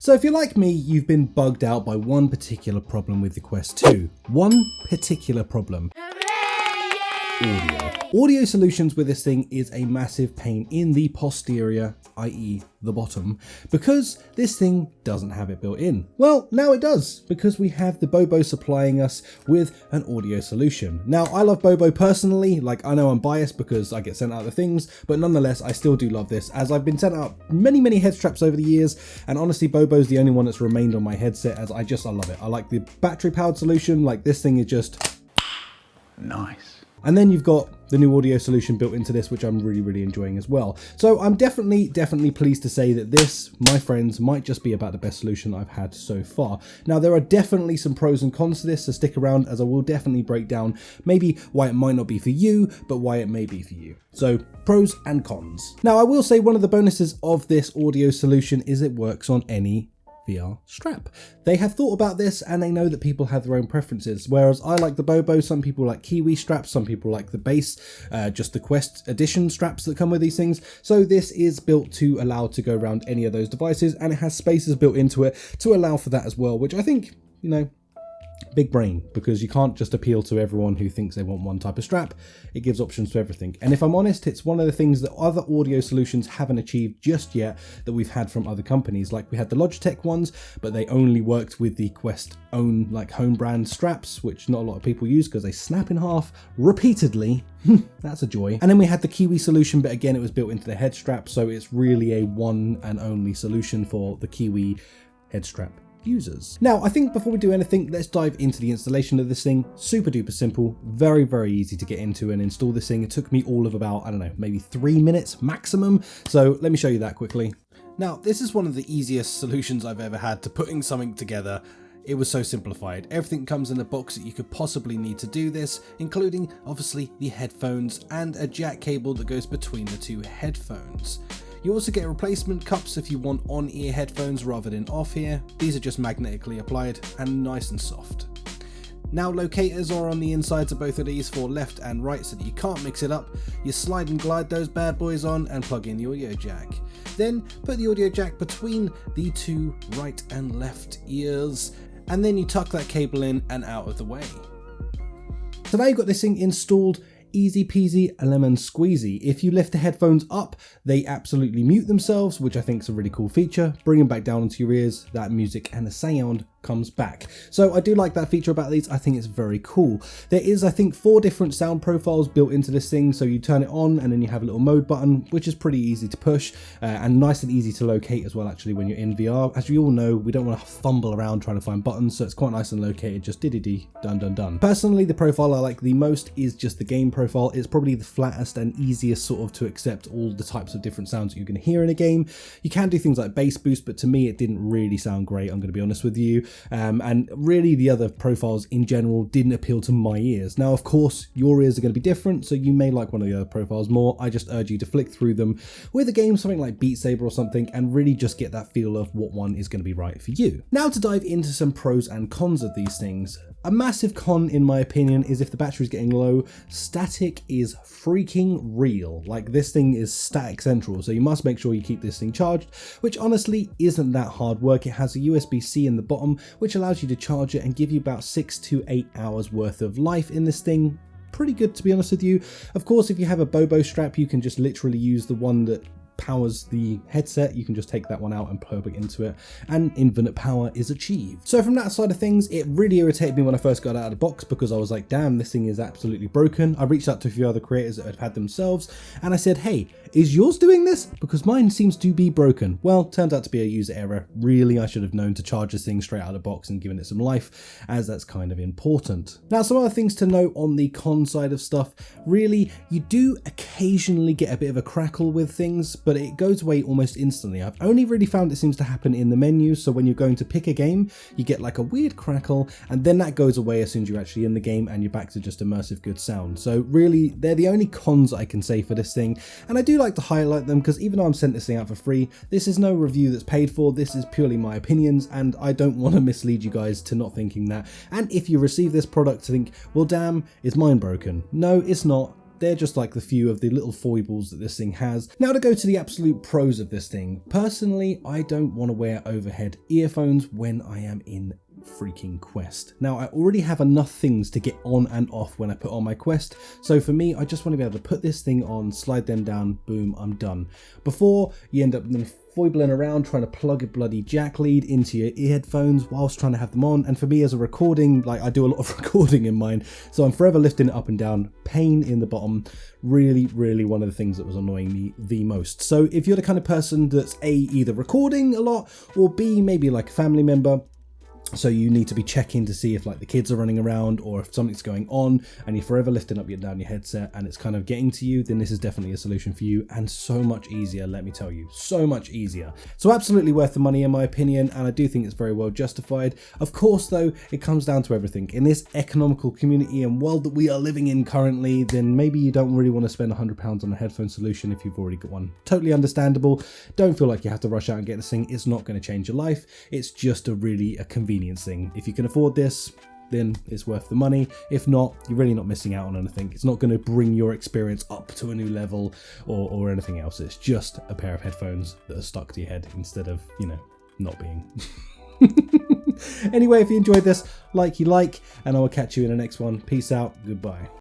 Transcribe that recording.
So if you're like me, you've been bugged out by one particular problem with the Quest 2. One particular problem. Audio. Audio solutions with this thing is a massive pain in the posterior, i.e. the bottom, because this thing doesn't have it built in. Well, now it does, because we have the Bobo supplying us with an audio solution. Now, I love Bobo personally, like I know I'm biased because I get sent out the things, but nonetheless, I still do love this, as I've been sent out many head straps over the years, and honestly, Bobo's the only one that's remained on my headset, as I love it. I like the battery powered solution, like this thing is just nice. And then you've got the new audio solution built into this, which I'm really enjoying as well. So I'm definitely pleased to say that this, my friends, might just be about the best solution I've had so far. Now, there are definitely some pros and cons to this, so stick around as I will definitely break down maybe why it might not be for you, but why it may be for you. So pros and cons. Now, I will say one of the bonuses of this audio solution is it works on any VR strap. They have thought about this and they know that people have their own preferences. Whereas I like the Bobo, some people like Kiwi straps, some people like the base, just the Quest Edition straps that come with these things. So this is built to allow to go around any of those devices, and it has spaces built into it to allow for that as well, which I think, you know, big brain, because you can't just appeal to everyone who thinks they want one type of strap. It gives options to everything. And if I'm honest, it's one of the things that other audio solutions haven't achieved just yet that we've had from other companies. Like we had the Logitech ones, but they only worked with the Quest own like home brand straps, which not a lot of people use because they snap in half repeatedly. That's a joy. And then we had the Kiwi solution, but again, it was built into the head strap. So it's really a one and only solution for the Kiwi head strap users. Now, I think before we do anything, let's dive into the installation of this thing. Super duper simple, very easy to get into and install this thing. It took me all of about, I don't know, maybe 3 minutes maximum. So let me show you that quickly. Now, this is one of the easiest solutions I've ever had to putting something together. It was so simplified. Everything comes in the box that you could possibly need to do this, including obviously the headphones and a jack cable that goes between the two headphones. You also get replacement cups if you want on-ear headphones rather than off-ear. These are just magnetically applied and nice and soft. Now, locators are on the insides of both of these for left and right so that you can't mix it up. You slide and glide those bad boys on and plug in the audio jack. Then put the audio jack between the two right and left ears, and then you tuck that cable in and out of the way. So now you've got this thing installed. Easy peasy, lemon squeezy. If you lift the headphones up, they absolutely mute themselves, which I think is a really cool feature. Bring them back down into your ears, that music and the sound comes back. So I do like that feature about these. I think it's very cool. There is, I think, 4 different sound profiles built into this thing. So you turn it on and then you have a little mode button, which is pretty easy to push and nice and easy to locate as well, actually, when you're in VR. As you all know, we don't want to fumble around trying to find buttons, so it's quite nice and located, just dee done. Personally, the profile I like the most is just the game profile. It's probably the flattest and easiest sort of to accept all the types of different sounds that you're going to hear in a game. You can do things like bass boost, but to me it didn't really sound great, I'm going to be honest with you. And really the other profiles in general didn't appeal to my ears. Now, of course, your ears are going to be different, so you may like one of the other profiles more. I just urge you to flick through them with a game, something like Beat Saber or something, and really just get that feel of what one is going to be right for you. Now to dive into some pros and cons of these things. A massive con, in my opinion, is if the battery is getting low, static is freaking real. Like, this thing is static central, so you must make sure you keep this thing charged, which honestly isn't that hard work. It has a USB-C in the bottom, which allows you to charge it and give you about 6 to 8 hours worth of life in this thing. Pretty good, to be honest with you. Of course, if you have a Bobo strap, you can just literally use the one that powers the headset. You can just take that one out and plug it into it, and infinite power is achieved. So from that side of things, it really irritated me when I first got out of the box, because I was like, damn, this thing is absolutely broken. I reached out to a few other creators that had had themselves, and I said, hey, is yours doing this? Because mine seems to be broken. Well, turned out to be a user error. Really, I should have known to charge this thing straight out of the box and given it some life, as that's kind of important. Now, some other things to note on the con side of stuff. Really, you do occasionally get a bit of a crackle with things, but it goes away almost instantly. I've only really found it seems to happen in the menu, so when you're going to pick a game, you get like a weird crackle, and then that goes away as soon as you're actually in the game and you're back to just immersive good sound. So really, they're the only cons I can say for this thing, and I do like to highlight them, because even though I'm sent this thing out for free, this is no review that's paid for. This is purely my opinions, and I don't want to mislead you guys to not thinking that. And if you receive this product to think, well damn, is mine broken? No, it's not. they're just like the few of the little foibles that this thing has. Now to go to the absolute pros of this thing. Personally, I don't want to wear overhead earphones when I am in freaking Quest. Now I already have enough things to get on and off when I put on my Quest, so for me I just want to be able to put this thing on, slide them down, boom, I'm done. Before you end up then foibling around trying to plug a bloody jack lead into your ear headphones whilst trying to have them on, and for me as a recording, like I do a lot of recording in mine, so I'm forever lifting it up and down, pain in the bottom, really one of the things that was annoying me the most. So if you're the kind of person that's A, either recording a lot, or B, maybe like a family member, so you need to be checking to see if like the kids are running around or if something's going on and you're forever lifting up and down your headset and it's kind of getting to you, then this is definitely a solution for you, and so much easier, let me tell you, so much easier. So absolutely worth the money in my opinion, and I do think it's very well justified. Of course though, it comes down to everything. In this economical community and world that we are living in currently, then maybe you don't really want to spend £100 on a headphone solution if you've already got one. Totally understandable. Don't feel like you have to rush out and get this thing. It's not going to change your life. It's just a convenience thing. If you can afford this, then it's worth the money. If not, you're really not missing out on anything. It's not going to bring your experience up to a new level or anything else. It's just a pair of headphones that are stuck to your head instead of, you know, not being. Anyway, if you enjoyed this, like, and I will catch you in the next one. Peace out. Goodbye.